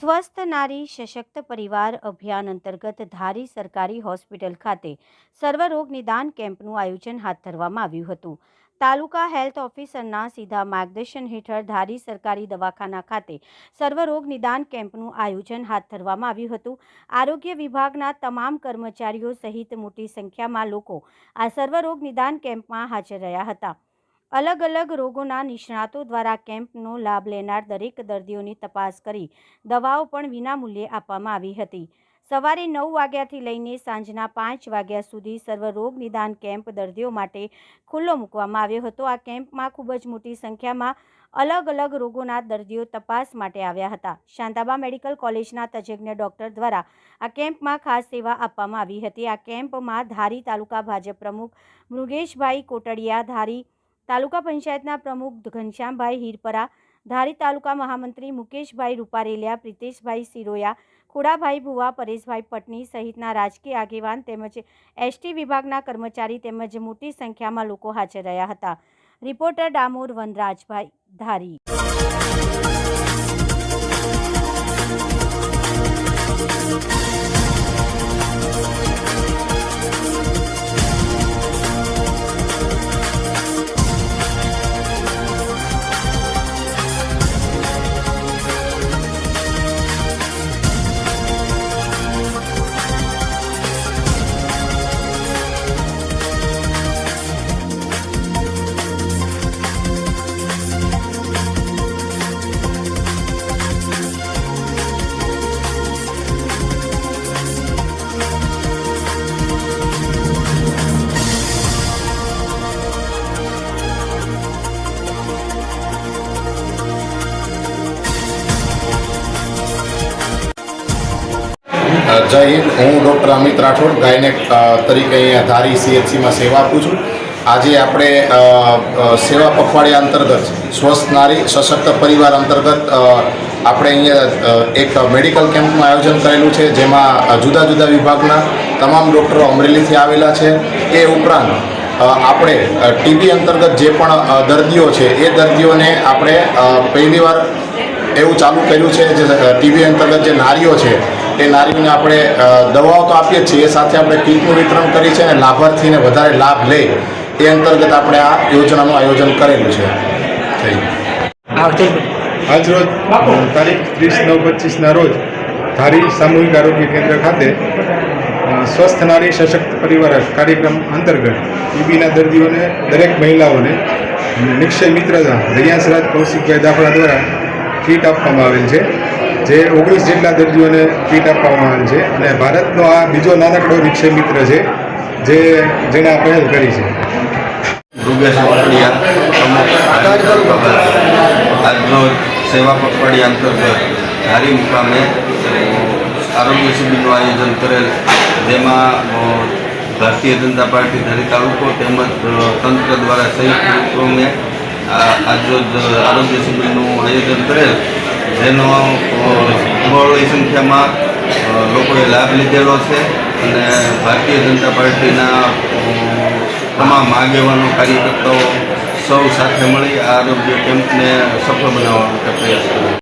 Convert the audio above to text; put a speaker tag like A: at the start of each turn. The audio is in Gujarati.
A: સ્વસ્થ નારી સશક્ત પરિવાર અભિયાન અંતર્ગત ધારી સરકારી હોસ્પિટલ ખાતે સર્વરોગ નિદાન કેમ્પનું આયોજન હાથ ધરવામાં આવ્યું હતું। તાલુકા હેલ્થ ઓફિસરના સીધા માર્ગદર્શન હેઠળ ધારી સરકારી દવાખાના ખાતે સર્વરોગ નિદાન કેમ્પનું આયોજન હાથ ધરવામાં આવ્યું હતું। આરોગ્ય વિભાગના તમામ કર્મચારીઓ સહિત મોટી સંખ્યામાં લોકો આ સર્વરોગ નિદાન કેમ્પમાં હાજર રહ્યા હતા। अलग अलग रोगों निष्णातों द्वारा केम्पनो लाभ लेनार दरेक दर्दीओनी तपास करी दवाओं पण विना मूल्ये आपवामां आवी हती। सवारे 9 वाग्याथी लईने सांजना 5 वाग्या सुधी सर्वरोग निदान केम्प दर्दीओ माटे खुल्लो मूकवामां आव्यो हतो। आ केम्पमां खूब ज मोटी संख्यामां अलग अलग रोगोना दर्दीओ तपास माटे आव्या हता। शांताबा मेडिकल कॉलेजना तज्ञ डॉक्टर द्वारा आ केम्पमां खास सेवा आपवामां आवी हती। आ केम्पमां धारी तालुका भाजप प्रमुख मृगेशभाई कोटड़िया, धारी तालुका पंचायतना प्रमुख घनश्यामभाई हीरपरा, धारी तालुका महामंत्री मुकेशभाई रूपारेलिया, प्रीतेशभाई सिरोया, खुड़ाभाई भुवा, परेशभाई पटनी सहितना राजकीय आगेवान तेमज एसटी विभागना कर्मचारी तेमज मोटी संख्यामां लोको हाजर रह्या हता। रिपोर्टर डामोर वनराजभाई, धारी।
B: जय हिंद। हूँ डॉक्टर अमित राठौड़ गायनेक तरीके अँ धारी CHC में सेवा आपू छूँ। आज आपणे सेवा पखवाड़िया अंतर्गत स्वस्थ नारी सशक्त परिवार अंतर्गत આપણે અહીંયા એક મેડિકલ કેમ્પનું આયોજન કરેલું છે, જેમાં જુદા જુદા વિભાગના તમામ ડૉક્ટરો અમરેલીથી આવેલા છે। એ ઉપરાંત આપણે ટીબી અંતર્ગત જે પણ દર્દીઓ છે એ દર્દીઓને આપણે પહેલીવાર એવું ચાલુ કર્યું છે જે ટીબી અંતર્ગત જે નારીઓ છે એ નારીઓને આપણે દવાઓ તો આપીએ જ છીએ, એ સાથે આપણે કીટનું વિતરણ કરી છે અને લાભાર્થીને વધારે લાભ લે એ અંતર્ગત આપણે આ યોજનાનું આયોજન કરેલું છે।
C: આજ રોજ તારીખ 30/9/25ના રોજ ધારી સામૂહિક આરોગ્ય કેન્દ્ર ખાતે સ્વસ્થ નારી સશક્ત પરિવાર કાર્યક્રમ અંતર્ગત ટીબીના દર્દીઓને દરેક મહિલાઓને નિક્ષય મિત્ર દયાશરાજ કૌશિકભાઈ દાખલા દ્વારા કીટ આપવામાં આવેલ છે, જે 19 જેટલા દર્દીઓને કીટ આપવામાં આવેલ છે અને ભારતનો આ બીજો નાનકડો નિક્ષય મિત્ર છે જેણે આ પહેલ કરી છે।
D: આજરોજ સેવા પખવાડિયા અંતર્ગત ધારી મુકામે આરોગ્ય શિબિરનું આયોજન કરેલ, જેમાં ભારતીય જનતા પાર્ટી ધારી તાલુકો તેમજ તંત્ર દ્વારા સંયુક્ત ઉપક્રમે આજરોજ આરોગ્ય શિબિરનું આયોજન કરેલ, જેનો બહોળી સંખ્યામાં લોકોએ લાભ લીધેલો છે અને ભારતીય જનતા પાર્ટીના તમામ આગેવાનો કાર્યકર્તાઓ સૌ સાથે મળી આ આરોગ્ય કેમ્પને સફળ બનાવવાનો પ્રયાસ કર્યો।